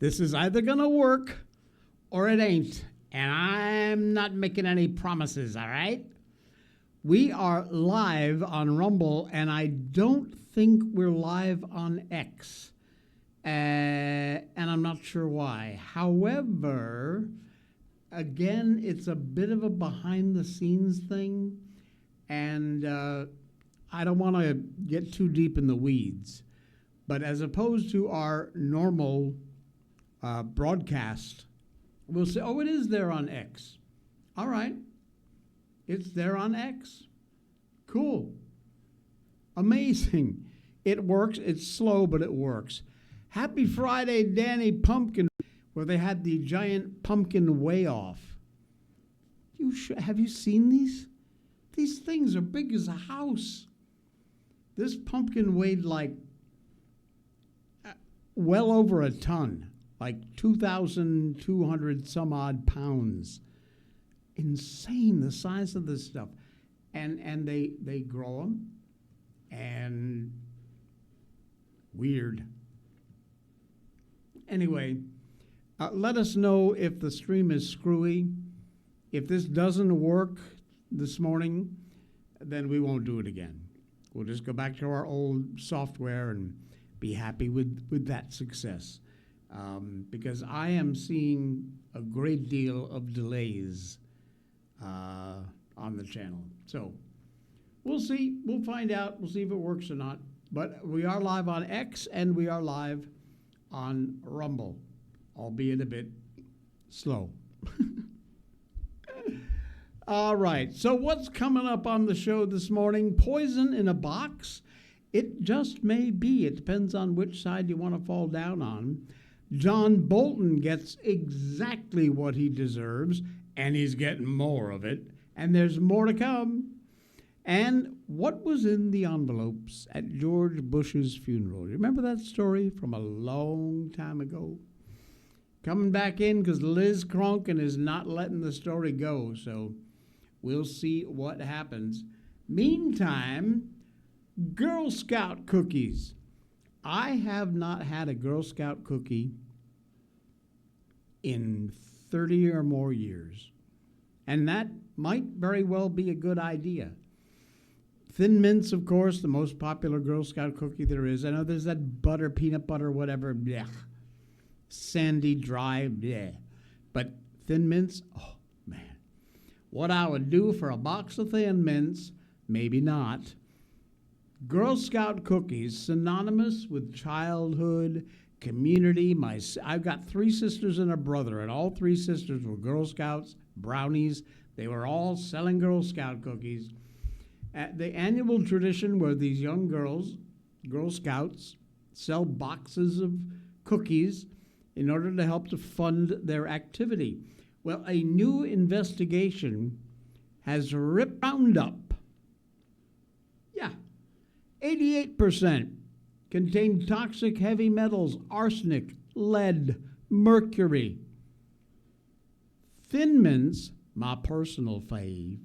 This is either going to work or it ain't. And I'm not making any promises, all right? We are live on Rumble, and I don't think we're live on X. And I'm not sure why. However, again, it's a bit of a behind-the-scenes thing, and I don't want to get too deep in the weeds. But as opposed to our normal broadcast, we'll say, oh, it is there on X. All right. It's there on X. Cool. Amazing. It works. It's slow, but it works. Happy Friday, Danny Pumpkin, where they had the giant pumpkin weigh-off. Have you seen these? These things are big as a house. This pumpkin weighed like well over a ton, like 2,200 some odd pounds. Insane, the size of this stuff. And they grow them, and weird. Anyway, let us know if the stream is screwy. If this doesn't work this morning, then we won't do it again. We'll just go back to our old software and be happy with that success. Because I am seeing a great deal of delays on the channel. So we'll see. We'll find out. We'll see if it works or not. But we are live on X and we are live on Rumble, albeit a bit slow. All right. So what's coming up on the show this morning? Poison in a box? It just may be. It depends on which side you want to fall down on. John Bolton gets exactly what he deserves, and he's getting more of it. And there's more to come. And what was in the envelopes at George Bush's funeral? You remember that story from a long time ago? Coming back in because Liz Cronkin is not letting the story go, so we'll see what happens. Meantime, Girl Scout cookies. I have not had a Girl Scout cookie in 30 or more years. And that might very well be a good idea. Thin Mints, of course, the most popular Girl Scout cookie there is. I know there's that butter, peanut butter, whatever, blech. Sandy, dry, bleh. But Thin Mints, oh, man. What I would do for a box of Thin Mints, maybe not. Girl Scout cookies, synonymous with childhood, community. I've got 3 sisters and a brother, and all 3 sisters were Girl Scouts, brownies. They were all selling Girl Scout cookies. The annual tradition where these young girls, Girl Scouts, sell boxes of cookies in order to help to fund their activity. Well, a new investigation has ripped Roundup. Yeah, 88% contain toxic heavy metals, arsenic, lead, mercury. Thin Mints, my personal fave,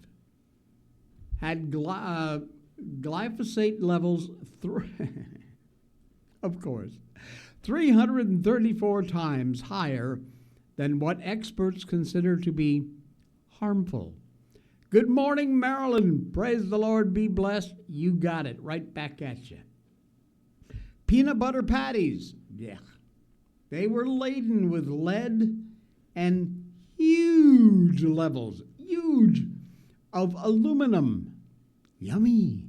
had glyphosate levels, of course, 334 times higher than what experts consider to be harmful. Good morning, Maryland. Praise the Lord, be blessed. You got it. Right back at you. Peanut butter patties. Yeah. They were laden with lead and huge levels, of aluminum. Yummy.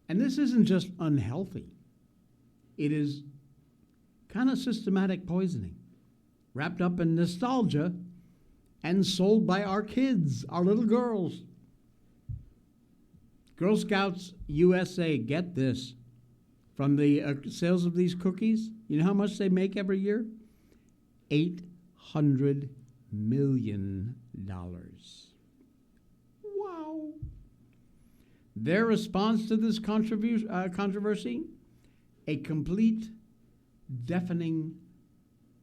And this isn't just unhealthy. It is kind of systematic poisoning, wrapped up in nostalgia and sold by our kids, our little girls. Girl Scouts USA, get this, from the sales of these cookies, you know how much they make every year? $800 million. Wow. Their response to this controversy? A complete, deafening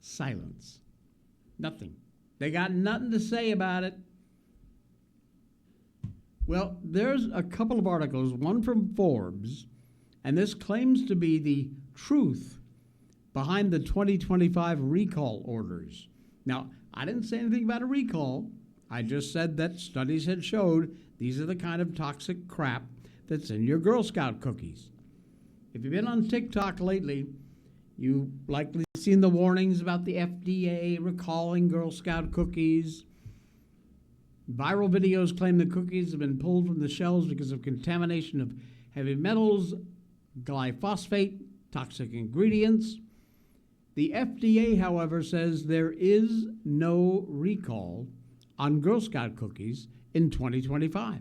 silence. Nothing. They got nothing to say about it. Well, there's a couple of articles, one from Forbes, and this claims to be the truth behind the 2025 recall orders. Now, I didn't say anything about a recall. I just said that studies had showed these are the kind of toxic crap that's in your Girl Scout cookies. If you've been on TikTok lately, you've likely seen the warnings about the FDA recalling Girl Scout cookies. Viral videos claim the cookies have been pulled from the shelves because of contamination of heavy metals, glyphosate, toxic ingredients. The FDA, however, says there is no recall on Girl Scout cookies in 2025.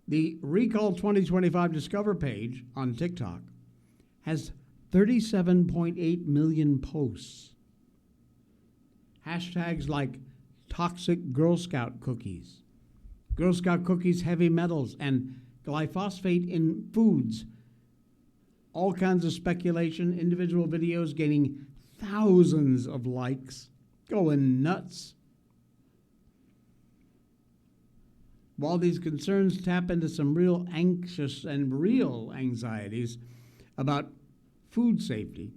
The Recall 2025 Discover page on TikTok has 37.8 million posts. Hashtags like toxic Girl Scout cookies, Girl Scout cookies heavy metals, and glyphosate in foods. All kinds of speculation, individual videos gaining thousands of likes, going nuts. While these concerns tap into some real anxious and real anxieties about food safety,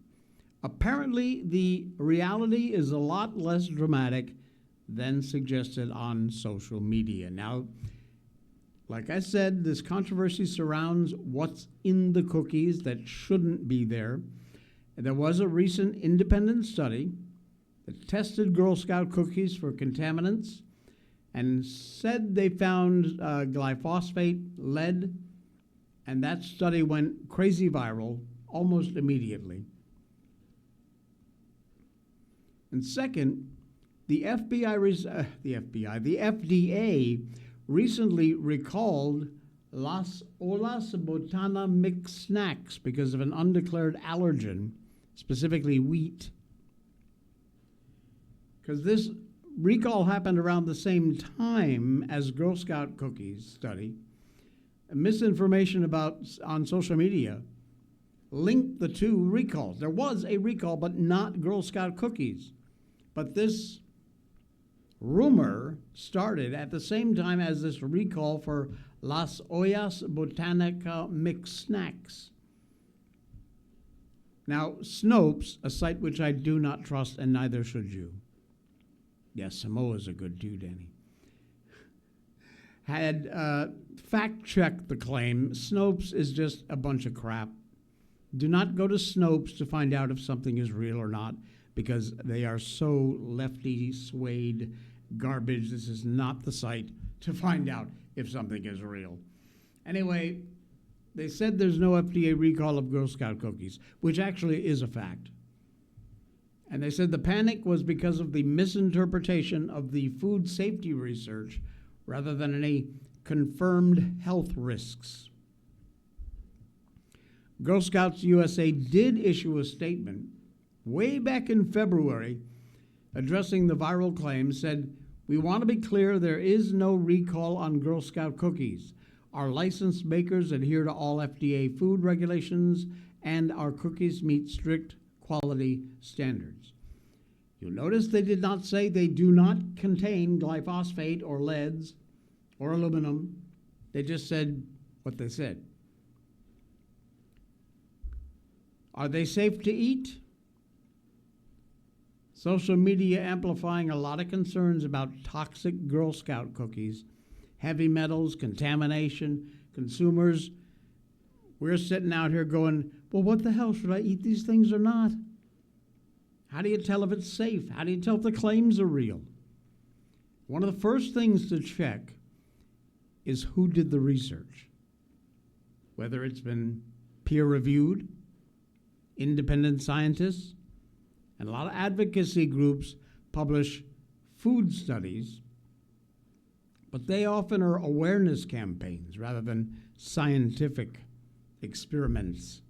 apparently the reality is a lot less dramatic than suggested on social media. Now, like I said, this controversy surrounds what's in the cookies that shouldn't be there. There was a recent independent study that tested Girl Scout cookies for contaminants and said they found glyphosate, lead, and that study went crazy viral almost immediately. And second, the FDA recently recalled Las Olas Botana mixed snacks because of an undeclared allergen, specifically wheat. Because this recall happened around the same time as Girl Scout cookies study. Misinformation on social media linked the two recalls. There was a recall, but not Girl Scout cookies. But this rumor started at the same time as this recall for Las Ollas Botanica mixed snacks. Now, Snopes, a site which I do not trust, and neither should you. Yes, Samoa's a good dude, Danny. Had fact-checked the claim. Snopes is just a bunch of crap. Do not go to Snopes to find out if something is real or not, because they are so lefty swayed garbage. This is not the site to find out if something is real. Anyway, they said there's no FDA recall of Girl Scout cookies, which actually is a fact. And they said the panic was because of the misinterpretation of the food safety research rather than any confirmed health risks. Girl Scouts USA did issue a statement way back in February addressing the viral claims, said, "We want to be clear there is no recall on Girl Scout cookies. Our licensed makers adhere to all FDA food regulations and our cookies meet strict quality standards." You'll notice they did not say they do not contain glyphosate or leads or aluminum. They just said what they said. Are they safe to eat? Social media amplifying a lot of concerns about toxic Girl Scout cookies, heavy metals, contamination, consumers. We're sitting out here going, well, what the hell, should I eat these things or not? How do you tell if it's safe? How do you tell if the claims are real? One of the first things to check is who did the research. Whether it's been peer-reviewed, independent scientists, and a lot of advocacy groups publish food studies, but they often are awareness campaigns rather than scientific experiments.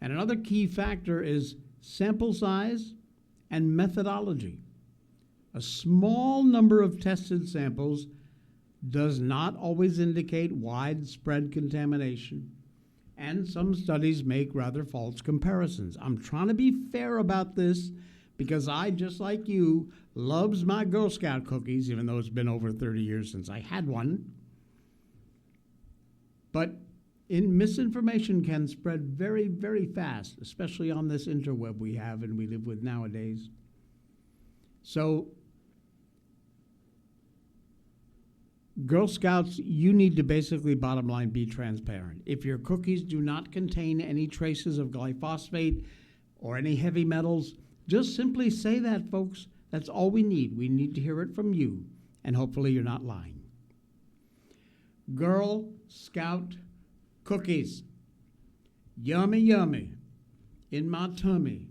And another key factor is sample size and methodology. A small number of tested samples does not always indicate widespread contamination, and some studies make rather false comparisons. I'm trying to be fair about this because I, just like you, loves my Girl Scout cookies, even though it's been over 30 years since I had one. But Misinformation can spread very, very fast, especially on this interweb we have and we live with nowadays. So, Girl Scouts, you need to basically, bottom line, be transparent. If your cookies do not contain any traces of glyphosate or any heavy metals, just simply say that, folks. That's all we need. We need to hear it from you, and hopefully you're not lying. Girl Scout cookies. Yummy, yummy. In my tummy.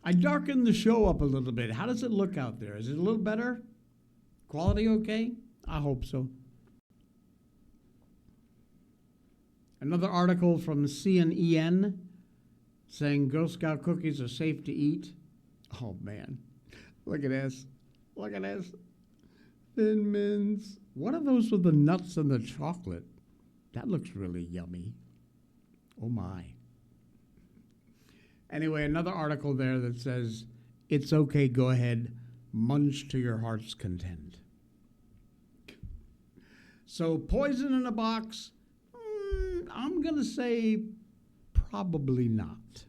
I darkened the show up a little bit. How does it look out there? Is it a little better? Quality okay? I hope so. Another article from CNN saying Girl Scout cookies are safe to eat. Oh, man. Look at this. Look at this. Thin Mints. What are those with the nuts and the chocolate? That looks really yummy. Oh, my. Anyway, another article there that says, it's okay, go ahead, munch to your heart's content. So, poison in a box, I'm going to say probably not.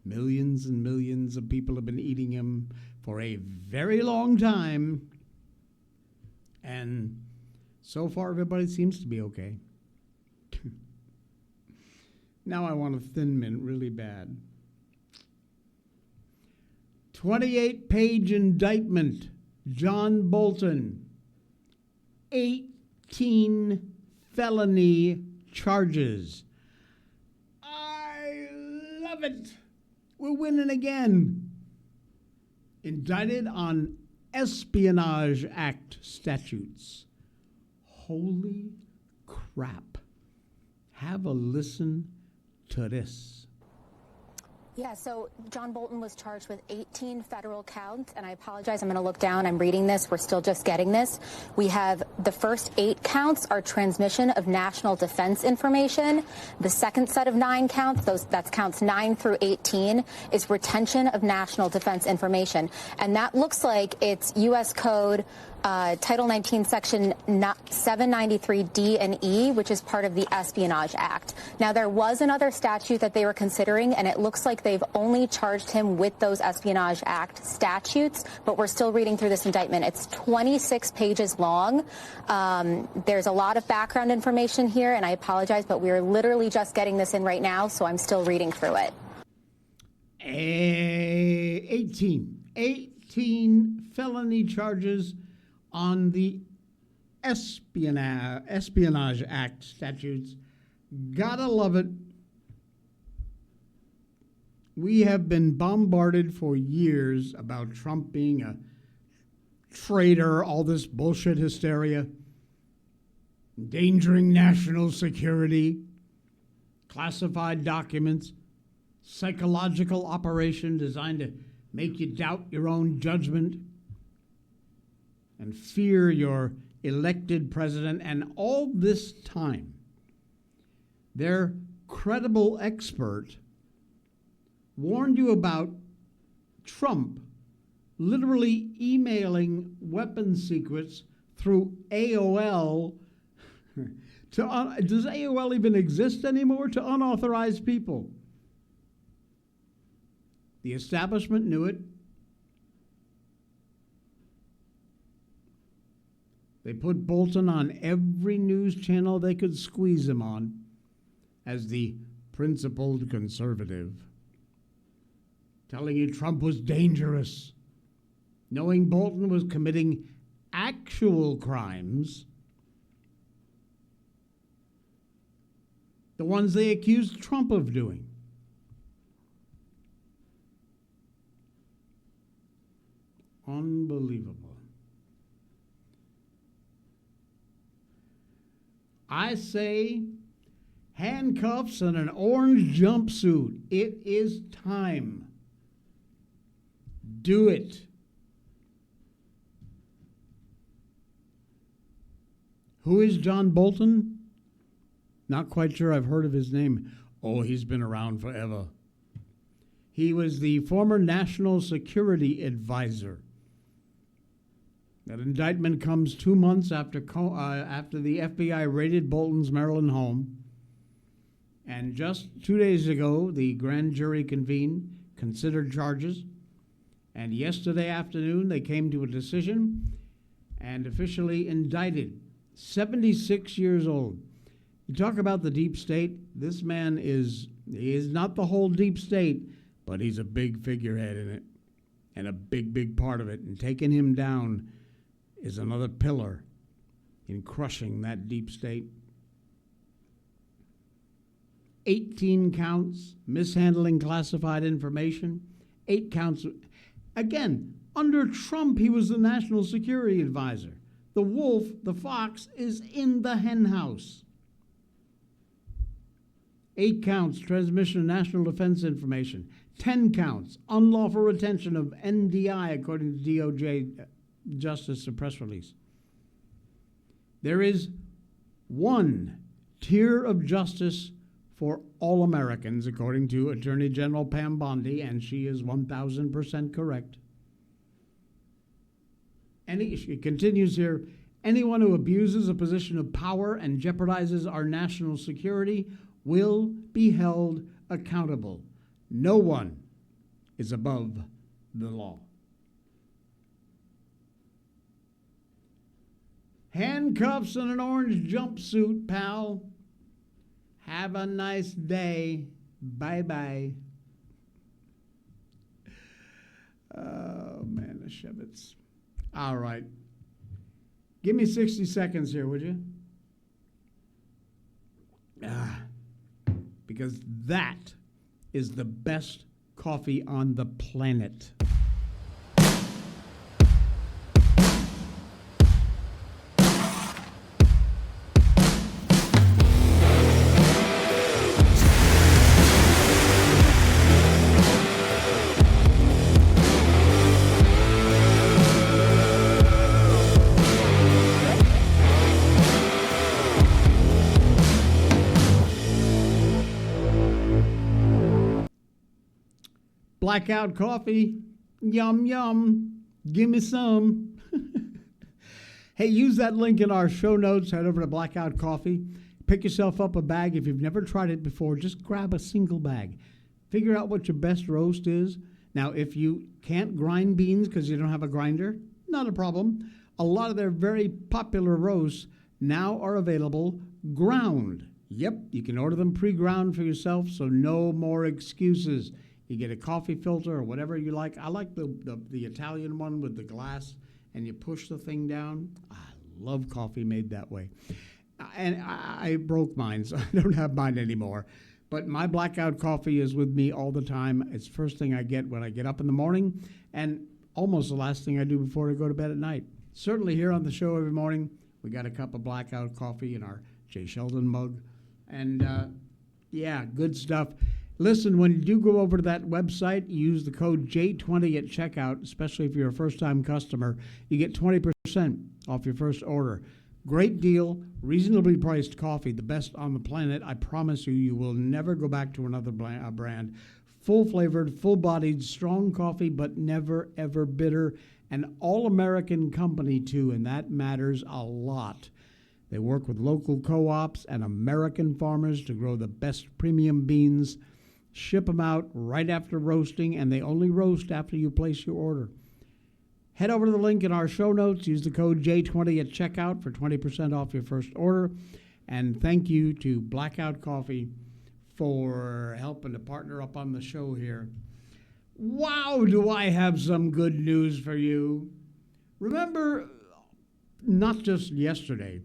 Millions and millions of people have been eating them for a very long time, and so far everybody seems to be okay. Now I want a Thin Mint really bad. 28-page indictment, John Bolton. 18 felony charges. I love it. We're winning again. Indicted on Espionage Act statutes. Holy crap. Have a listen to this. Yeah, so John Bolton was charged with 18 federal counts, and I apologize, I'm going to look down. I'm reading this. We're still just getting this. We have the first 8 counts are transmission of national defense information. The second set of 9 counts, that's counts 9 through 18, is retention of national defense information. And that looks like it's U.S. Code Title 19, Section 793D and E, which is part of the Espionage Act. Now, there was another statute that they were considering, and it looks like they've only charged him with those Espionage Act statutes, but we're still reading through this indictment. It's 26 pages long. There's a lot of background information here, and I apologize, but we're literally just getting this in right now, so I'm still reading through it. 18 felony charges on the Espionage Act statutes. Gotta love it. We have been bombarded for years about Trump being a traitor, all this bullshit hysteria, endangering national security, classified documents, psychological operation designed to make you doubt your own judgment and fear your elected president. And all this time, their credible expert warned you about Trump literally emailing weapons secrets through AOL does AOL even exist anymore? To unauthorized people. The establishment knew it. They put Bolton on every news channel they could squeeze him on as the principled conservative, telling you Trump was dangerous, knowing Bolton was committing actual crimes, the ones they accused Trump of doing. Unbelievable. I say handcuffs and an orange jumpsuit. It is time. Do it. Who is John Bolton? Not quite sure I've heard of his name. Oh, he's been around forever. He was the former National Security Advisor That indictment comes 2 months after the FBI raided Bolton's Maryland home. And just 2 days ago, the grand jury convened, considered charges. And yesterday afternoon, they came to a decision and officially indicted. 76 years old. You talk about the deep state. This man he is not the whole deep state, but he's a big figurehead in it and a big, big part of it. And taking him down is another pillar in crushing that deep state. 18 counts, mishandling classified information. 8 counts. Again, under Trump, he was the national security advisor. The wolf, the fox, is in the hen house. 8 counts, transmission of national defense information. 10 counts, unlawful retention of NDI, according to DOJ Justice, a press release. There is one tier of justice for all Americans, according to Attorney General Pam Bondi, and she is 1,000% correct. She continues here, anyone who abuses a position of power and jeopardizes our national security will be held accountable. No one is above the law. Handcuffs and an orange jumpsuit, pal. Have a nice day. Bye-bye. Oh, man, the Shevitz. All right. Give me 60 seconds here, would you? Because that is the best coffee on the planet. Blackout coffee, yum, yum, give me some. Hey, use that link in our show notes. Head over to Blackout Coffee. Pick yourself up a bag. If you've never tried it before, just grab a single bag. Figure out what your best roast is. Now, if you can't grind beans because you don't have a grinder, not a problem. A lot of their very popular roasts now are available ground. Yep, you can order them pre-ground for yourself, so no more excuses. You get a coffee filter or whatever you like. I like the Italian one with the glass, and you push the thing down. I love coffee made that way. And I broke mine, so I don't have mine anymore. But my Blackout coffee is with me all the time. It's the first thing I get when I get up in the morning, and almost the last thing I do before I go to bed at night. Certainly here on the show every morning, we got a cup of Blackout coffee in our J. Sheldon mug. And, yeah, good stuff. Listen, when you do go over to that website, you use the code J20 at checkout, especially if you're a first-time customer. You get 20% off your first order. Great deal, reasonably priced coffee, the best on the planet. I promise you, you will never go back to another brand. Full-flavored, full-bodied, strong coffee, but never, ever bitter. An all-American company, too, and that matters a lot. They work with local co-ops and American farmers to grow the best premium beans, ship them out right after roasting, and they only roast after you place your order. Head over to the link in our show notes. Use the code J20 at checkout for 20% off your first order. And thank you to Blackout Coffee for helping to partner up on the show here. Wow, do I have some good news for you. Remember, not just yesterday,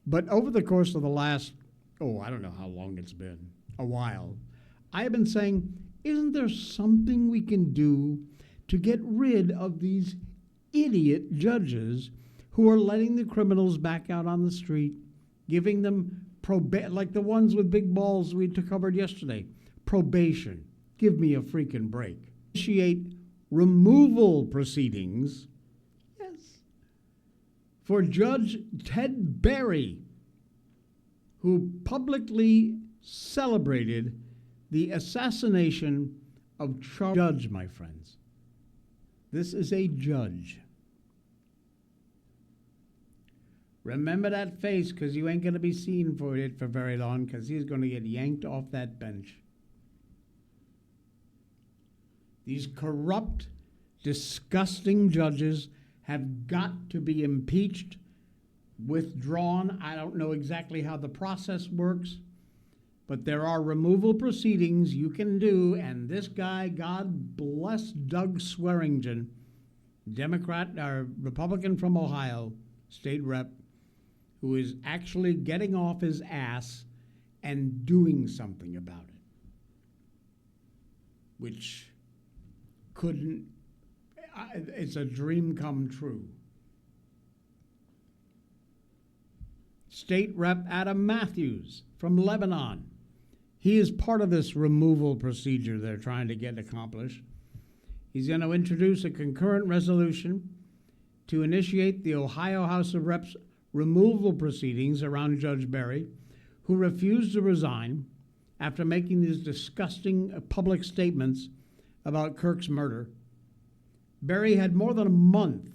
but over the course of the last, I don't know how long it's been, a while, I have been saying, isn't there something we can do to get rid of these idiot judges who are letting the criminals back out on the street, giving them like the ones with big balls we covered yesterday, probation. Give me a freaking break. Initiate removal proceedings, yes, for Judge Ted Berry, who publicly celebrated the assassination of judge, my friends. This is a judge. Remember that face, because you ain't going to be seen for it for very long, because he's going to get yanked off that bench. These corrupt, disgusting judges have got to be impeached, withdrawn. I don't know exactly how the process works, but there are removal proceedings you can do, and this guy, God bless Doug Swearingen, Democrat or Republican from Ohio, state rep, who is actually getting off his ass and doing something about it, which couldn't, it's a dream come true. State Rep Adam Matthews from Lebanon. He is part of this removal procedure they're trying to get accomplished. He's going to introduce a concurrent resolution to initiate the Ohio House of Reps removal proceedings around Judge Berry, who refused to resign after making these disgusting public statements about Kirk's murder. Berry had more than a month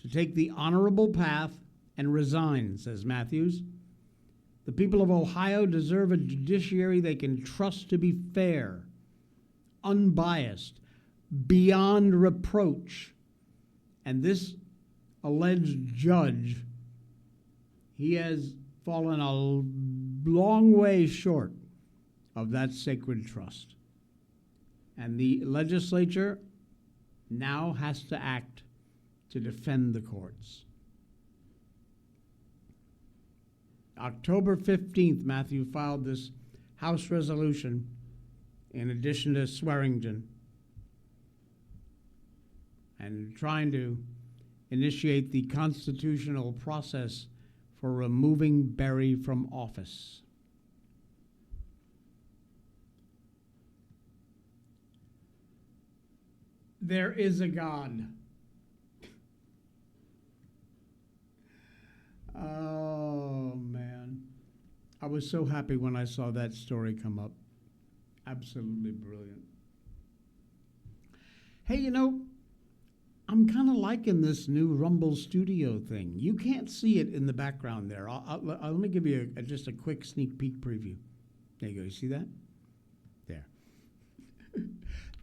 to take the honorable path and resign, says Matthews. The people of Ohio deserve a judiciary they can trust to be fair, unbiased, beyond reproach. And this alleged judge, he has fallen a long way short of that sacred trust. And the legislature now has to act to defend the courts. October 15th, Matthew filed this House resolution in addition to Swearingen and trying to initiate the constitutional process for removing Berry from office. There is a God. Oh, man. I was so happy when I saw that story come up. Absolutely brilliant. Hey, you know, I'm kind of liking this new Rumble Studio thing. You can't see it in the background there. Let me give you just a quick sneak peek preview. There you go. You see that? There.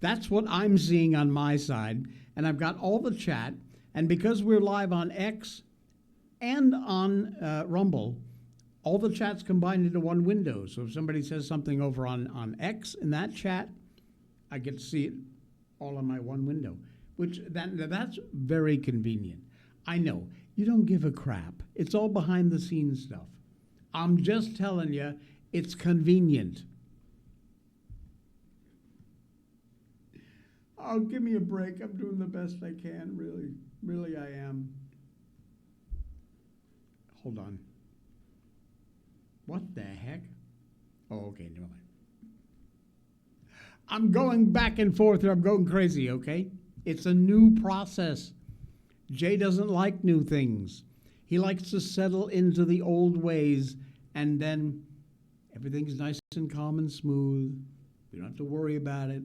That's what I'm seeing on my side. And I've got all the chat. And because we're live on X and on Rumble, all the chats combined into one window. So if somebody says something over on X in that chat, I get to see it all on my one window, which that's very convenient. I know, you don't give a crap. It's all behind the scenes stuff. I'm just telling you, it's convenient. Oh, give me a break. I'm doing the best I can, really. Really, I am. Hold on. What the heck? Oh, okay, never mind. I'm going back and forth or I'm going crazy, okay? It's a new process. Jay doesn't like new things. He likes to settle into the old ways, and then everything's nice and calm and smooth. We don't have to worry about it.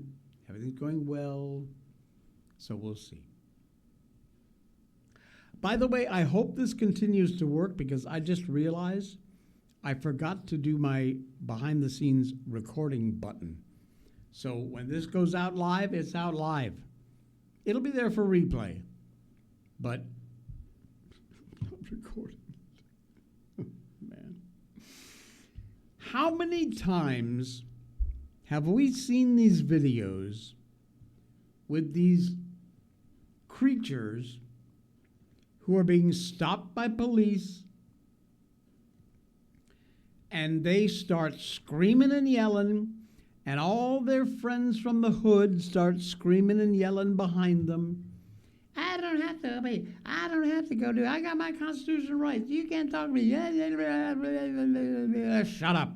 Everything's going well. So we'll see. By the way, I hope this continues to work because I just realized I forgot to do my behind-the-scenes recording button. So when this goes out live, it's out live. It'll be there for replay, but I'm not recording it. Man. How many times have we seen these videos with these creatures who are being stopped by police and they start screaming and yelling, and all their friends from the hood start screaming and yelling behind them? I don't have to obey. I don't have to go do it. I got my constitutional rights. You can't talk to me. Shut up.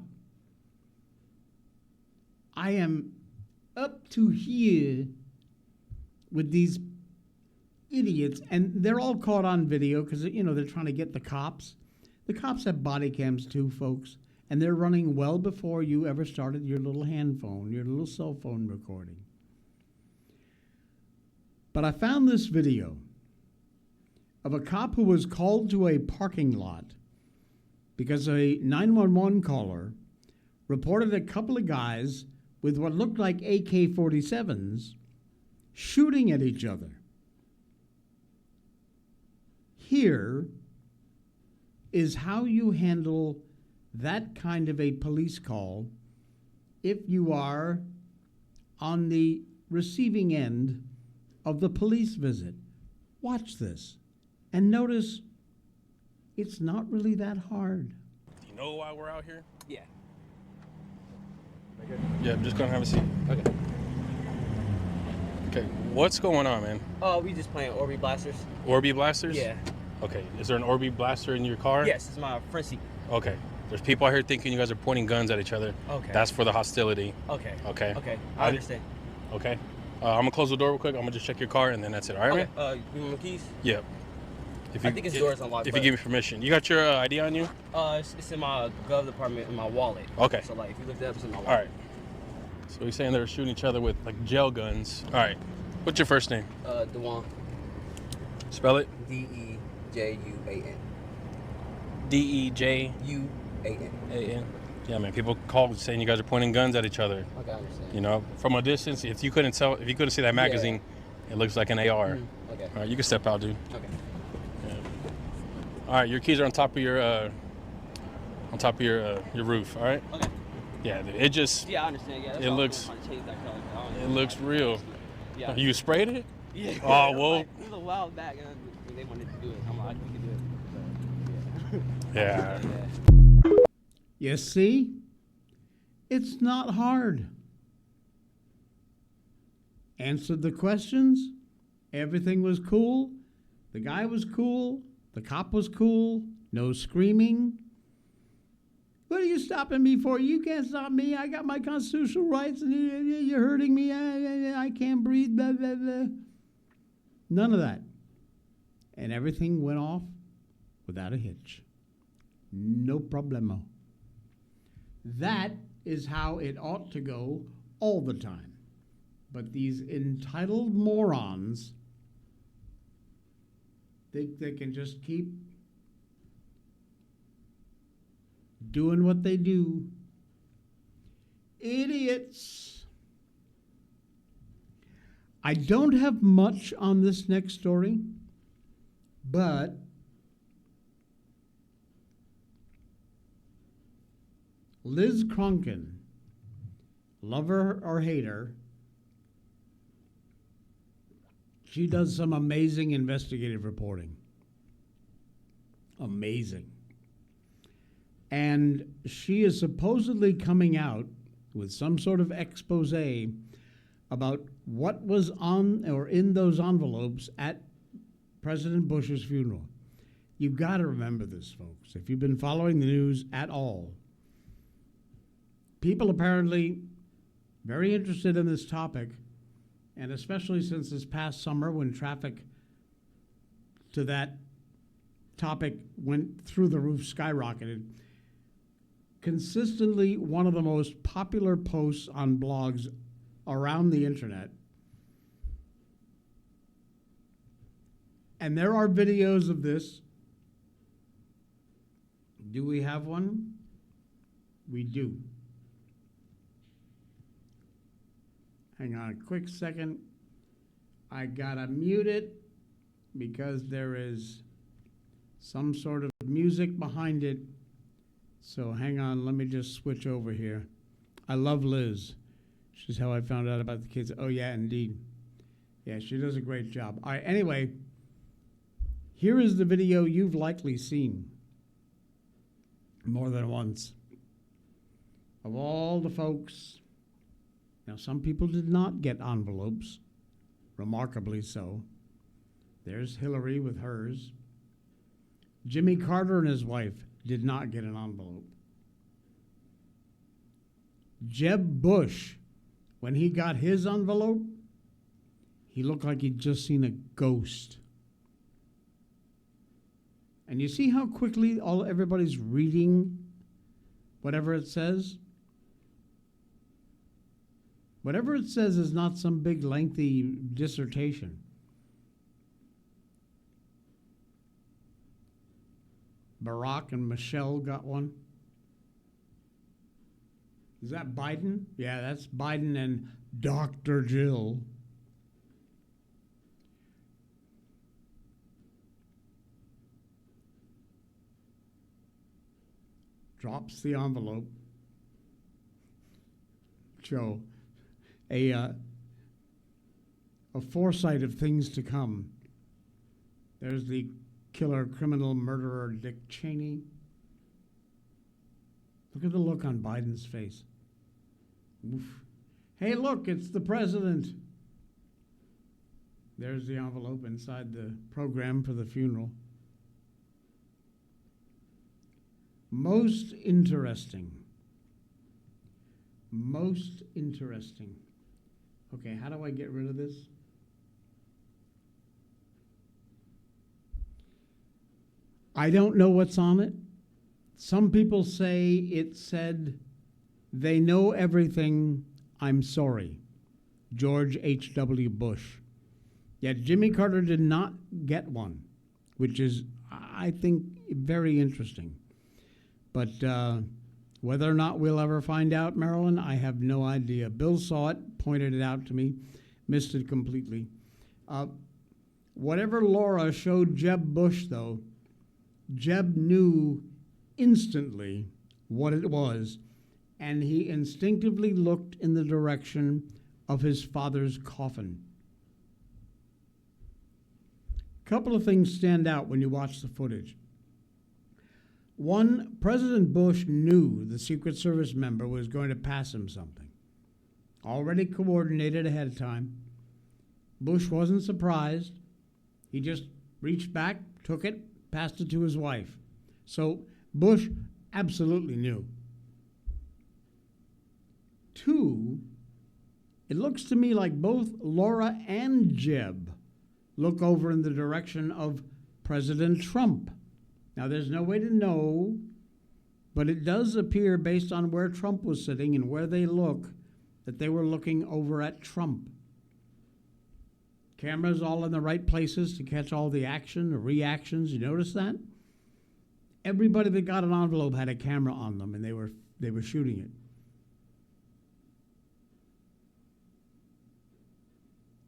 I am up to here with these idiots, and they're all caught on video because, you know, they're trying to get the cops. The cops have body cams too, folks, and they're running well before you ever started your little hand phone, your little cell phone recording. But I found this video of a cop who was called to a parking lot because a 911 caller reported a couple of guys with what looked like AK-47s shooting at each other. Here is how you handle that kind of a police call if you are on the receiving end of the police visit. Watch this and notice it's not really that hard. Do you know why we're out here? Yeah. Yeah, I'm just gonna have a seat. Okay. Okay, what's going on, man? Oh, we just playing Orby Blasters. Orby blasters? Yeah. Okay, is there an Orby blaster in your car? Yes, it's my front seat. Okay, there's people out here thinking you guys are pointing guns at each other. Okay. That's for the hostility. Okay. Okay. Okay. I understand. Okay. I'm gonna close the door real quick. I'm gonna just check your car and then that's it. All right, Okay. man? You want my keys? Yep. If you, I think his door is unlocked. If you give me permission. You got your ID on you? It's in my glove department in my wallet. Okay. So like, if you look that up, it's in my wallet. All right. So he's saying they were shooting each other with like gel guns. All right. What's your first name? Dewan. Spell it. Dejuan. Dejuan. Yeah, man. People call saying you guys are pointing guns at each other. Okay, I understand. You know, from a distance, if you couldn't see that magazine, it looks like an AR. Okay. All right, you can step out, dude. Okay. Yeah. All right, your keys are on top of your roof. All right. Okay. Yeah, dude, it just Yeah, I understand. Yeah. That's It why I was looks- trying to change that color. I don't it know. looks real. Yeah. You sprayed it? Yeah. Oh, well. Like, it was a while back, and they wanted to do it. I'm like, we can do it. Yeah. Yeah. You see? It's not hard. Answered the questions. Everything was cool. The guy was cool. The cop was cool. No screaming. What are you stopping me for? You can't stop me. I got my constitutional rights and you're hurting me. I can't breathe. Blah, blah, blah. None of that. And everything went off without a hitch. No problemo. That is how it ought to go all the time. But these entitled morons think they can just keep doing what they do. Idiots. I don't have much on this next story, but Liz Cronkin, lover or hater, she does some amazing investigative reporting. Amazing. And she is supposedly coming out with some sort of expose about what was on or in those envelopes at President Bush's funeral. You've got to remember this, folks, if you've been following the news at all. People apparently very interested in this topic, and especially since this past summer when traffic to that topic went through the roof, skyrocketed. Consistently one of the most popular posts on blogs around the internet. And there are videos of this. Do we have one? We do. Hang on a quick second. I gotta mute it because there is some sort of music behind it. So hang on, let me just switch over here. I love Liz. She's how I found out about the kids. Oh yeah, indeed. Yeah, she does a great job. All right, anyway, here is the video you've likely seen more than once of all the folks. Now, some people did not get envelopes, remarkably so. There's Hillary with hers. Jimmy Carter and his wife did not get an envelope. Jeb Bush, when he got his envelope, he looked like he'd just seen a ghost. And you see how quickly everybody's reading whatever it says? Whatever it says is not some big lengthy dissertation. Barack and Michelle got one. Is that Biden? Yeah, that's Biden and Dr. Jill. Drops the envelope. Joe, a foresight of things to come. There's the killer, criminal, murderer, Dick Cheney. Look at the look on Biden's face. Oof. Hey, look, it's the president. There's the envelope inside the program for the funeral. Most interesting. Most interesting. Okay, how do I get rid of this? I don't know what's on it. Some people say it said, "They know everything, I'm sorry." George H.W. Bush. Yet Jimmy Carter did not get one, which is, I think, very interesting. But whether or not we'll ever find out, Marilyn, I have no idea. Bill saw it, pointed it out to me, missed it completely. Whatever Laura showed Jeb Bush, though, Jeb knew instantly what it was, and he instinctively looked in the direction of his father's coffin. A couple of things stand out when you watch the footage. One, President Bush knew the Secret Service member was going to pass him something. Already coordinated ahead of time. Bush wasn't surprised. He just reached back, took it, passed it to his wife. So Bush absolutely knew. Two, it looks to me like both Laura and Jeb look over in the direction of President Trump. Now, there's no way to know, but it does appear, based on where Trump was sitting and where they look, that they were looking over at Trump. Cameras all in the right places to catch all the action, the reactions. You notice that? Everybody that got an envelope had a camera on them, and they were shooting it.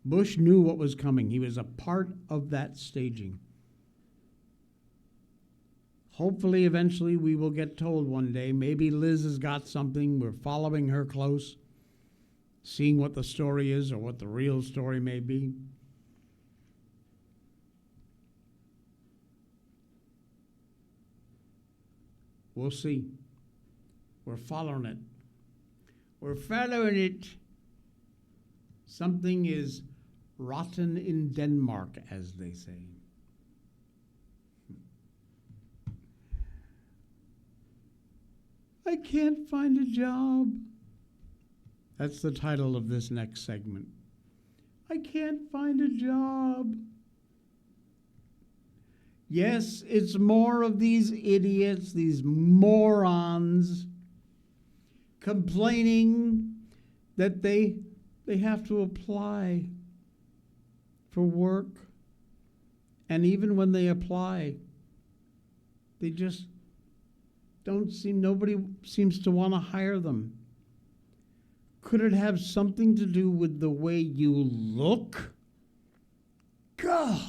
Bush knew what was coming. He was a part of that staging. Hopefully, eventually, we will get told one day. Maybe Liz has got something. We're following her close, seeing what the story is or what the real story may be. We'll see. We're following it. We're following it. Something is rotten in Denmark, as they say. I can't find a job. That's the title of this next segment. I can't find a job. Yes, it's more of these idiots, these morons, complaining that they have to apply for work. And even when they apply, they just nobody seems to want to hire them. Could it have something to do with the way you look? God.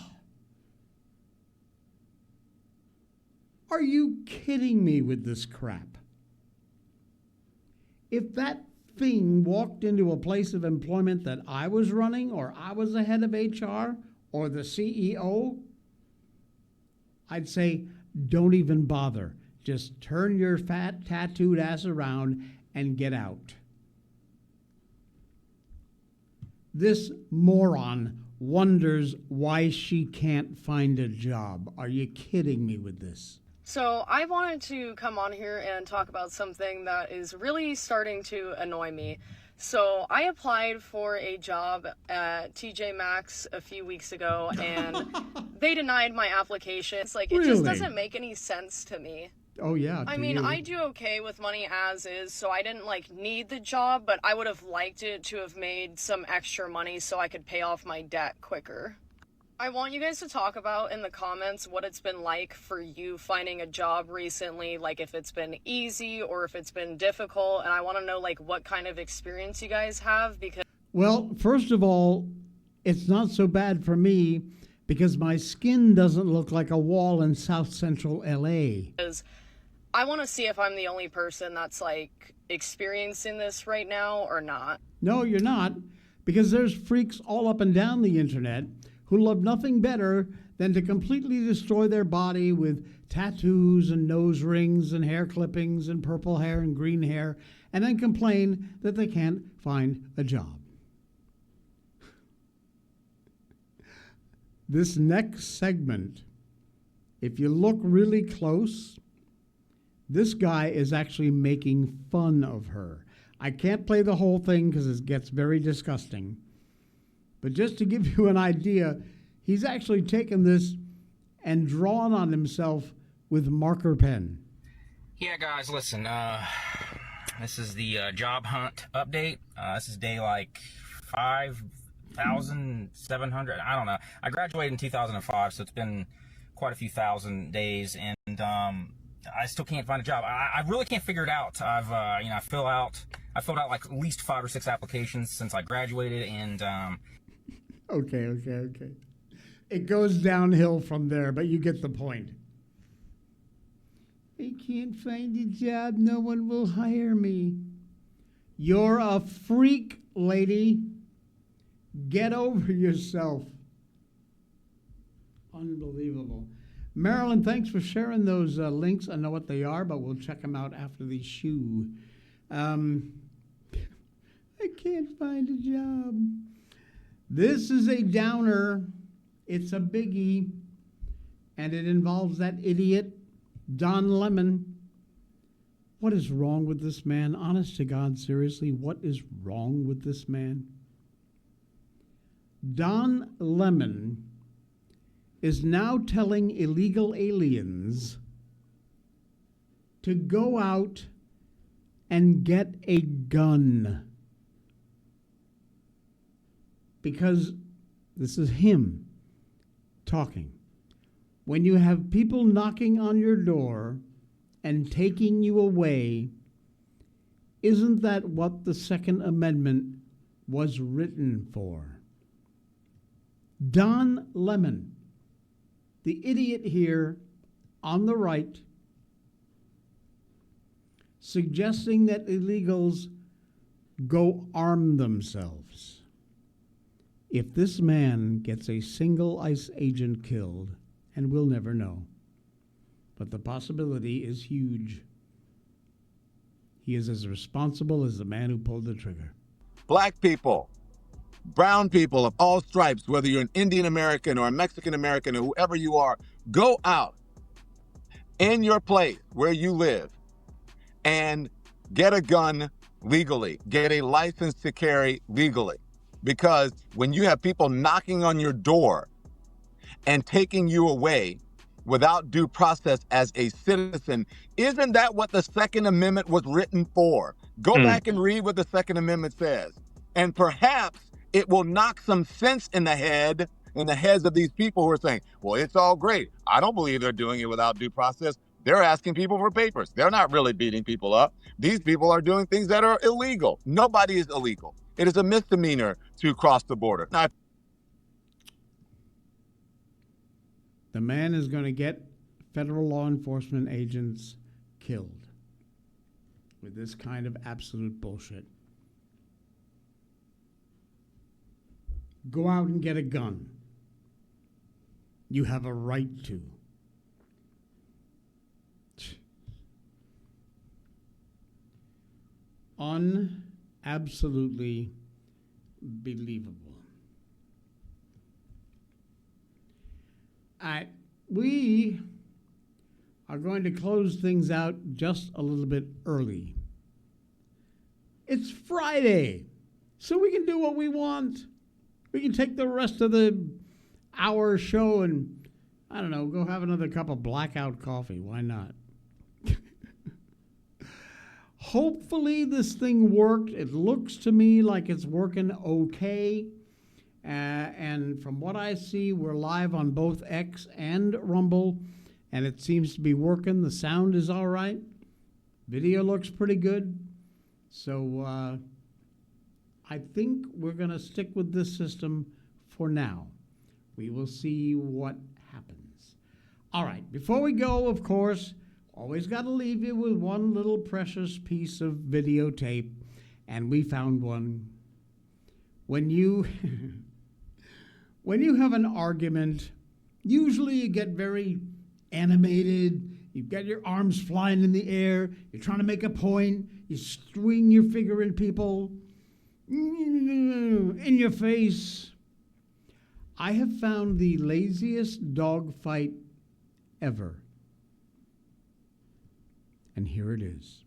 Are you kidding me with this crap? If that thing walked into a place of employment that I was running, or I was the head of HR, or the CEO, I'd say, don't even bother. Just turn your fat, tattooed ass around and get out. This moron wonders why she can't find a job. Are you kidding me with this? So I wanted to come on here and talk about something that is really starting to annoy me. So I applied for a job at TJ Maxx a few weeks ago and they denied my application. It's like, it just doesn't make any sense to me. Oh, yeah. I mean, I do okay with money as is, so I didn't need the job, but I would have liked it to have made some extra money so I could pay off my debt quicker. I want you guys to talk about in the comments what it's been like for you finding a job recently, like if it's been easy or if it's been difficult, and I want to know like what kind of experience you guys have because Well, first of all, it's not so bad for me because my skin doesn't look like a wall in South Central LA. I want to see if I'm the only person that's like experiencing this right now or not. No, you're not, because there's freaks all up and down the internet who love nothing better than to completely destroy their body with tattoos and nose rings and hair clippings and purple hair and green hair, and then complain that they can't find a job. This next segment, if you look really close, this guy is actually making fun of her. I can't play the whole thing because it gets very disgusting. But just to give you an idea, he's actually taken this and drawn on himself with marker pen. Yeah, guys, listen. This is the job hunt update. This is day like 5,700. I don't know. I graduated in 2005, so it's been quite a few thousand days, and I still can't find a job. I really can't figure it out. I filled out like at least 5 or 6 applications since I graduated, and Okay. It goes downhill from there, but you get the point. I can't find a job. No one will hire me. You're a freak, lady. Get over yourself. Unbelievable. Marilyn, thanks for sharing those links. I know what they are, but we'll check them out after the shoe. I can't find a job. This is a downer. It's a biggie. And it involves that idiot, Don Lemon. What is wrong with this man? Honest to God, seriously, what is wrong with this man? Don Lemon is now telling illegal aliens to go out and get a gun. Because this is him talking. When you have people knocking on your door and taking you away, isn't that what the Second Amendment was written for? Don Lemon, the idiot here on the right, suggesting that illegals go arm themselves. If this man gets a single ICE agent killed, and we'll never know, but the possibility is huge, he is as responsible as the man who pulled the trigger. Black people, brown people of all stripes, whether you're an Indian American or a Mexican American or whoever you are, go out in your place where you live and get a gun legally, get a license to carry legally. Because when you have people knocking on your door and taking you away without due process as a citizen, isn't that what the Second Amendment was written for? Go back and read what the Second Amendment says. And perhaps it will knock some sense in the heads of these people who are saying, well, it's all great. I don't believe they're doing it without due process. They're asking people for papers. They're not really beating people up. These people are doing things that are illegal. Nobody is illegal. It is a misdemeanor to cross the border. Now, The man is going to get federal law enforcement agents killed with this kind of absolute bullshit. Go out and get a gun. You have a right to. Absolutely believable. We are going to close things out just a little bit early. It's Friday, so we can do what we want. We can take the rest of the hour show and, I don't know, go have another cup of Blackout coffee. Why not? Hopefully this thing worked. It looks to me like it's working okay. And from what I see, we're live on both X and Rumble, and it seems to be working. The sound is all right. Video looks pretty good. So I think we're going to stick with this system for now. We will see what happens. All right, before we go, of course, always got to leave you with one little precious piece of videotape, and we found one. When you have an argument, usually you get very animated. You've got your arms flying in the air. You're trying to make a point. You swing your finger at people. In your face. I have found the laziest dog fight ever. And here it is.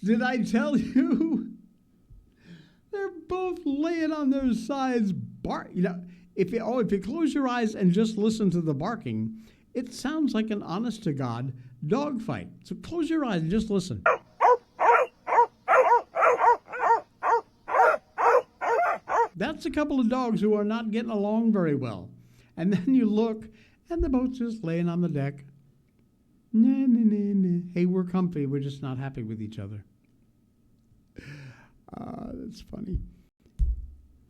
Did I tell you? They're both laying on their sides, if you close your eyes and just listen to the barking, it sounds like an honest-to-God dog fight. So close your eyes and just listen. That's a couple of dogs who are not getting along very well. And then you look, and they're both just laying on the deck. Nah, nah, nah, nah. Hey, we're comfy. We're just not happy with each other. That's funny.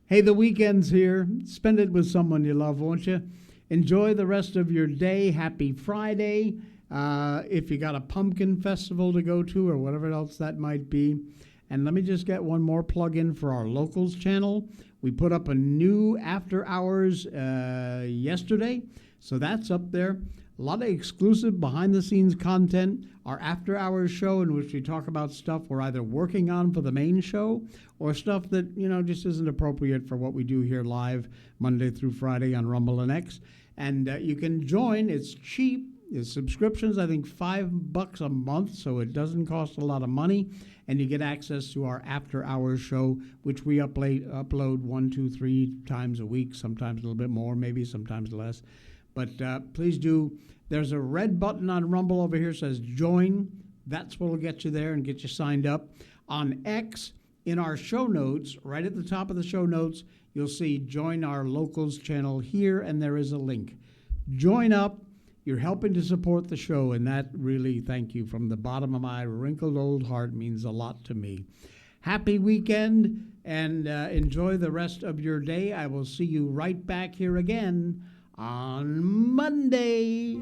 Hey, the weekend's here. Spend it with someone you love, won't you? Enjoy the rest of your day. Happy Friday. If you got a pumpkin festival to go to or whatever else that might be. And let me just get one more plug in for our locals channel. We put up a new after hours yesterday, so that's up there. A lot of exclusive behind-the-scenes content. Our after-hours show in which we talk about stuff we're either working on for the main show or stuff that, just isn't appropriate for what we do here live Monday through Friday on Rumble and X. And you can join. It's cheap. It's subscriptions, I think $5 a month, so it doesn't cost a lot of money. And you get access to our after-hours show, which we upload 1, 2, 3 times a week, sometimes a little bit more, maybe sometimes less. But please do. There's a red button on Rumble over here that says join. That's what will get you there and get you signed up. On X, in our show notes, right at the top of the show notes, you'll see join our locals channel here, and there is a link. Join up. You're helping to support the show, and that really, thank you, from the bottom of my wrinkled old heart, means a lot to me. Happy weekend, and enjoy the rest of your day. I will see you right back here again on Monday.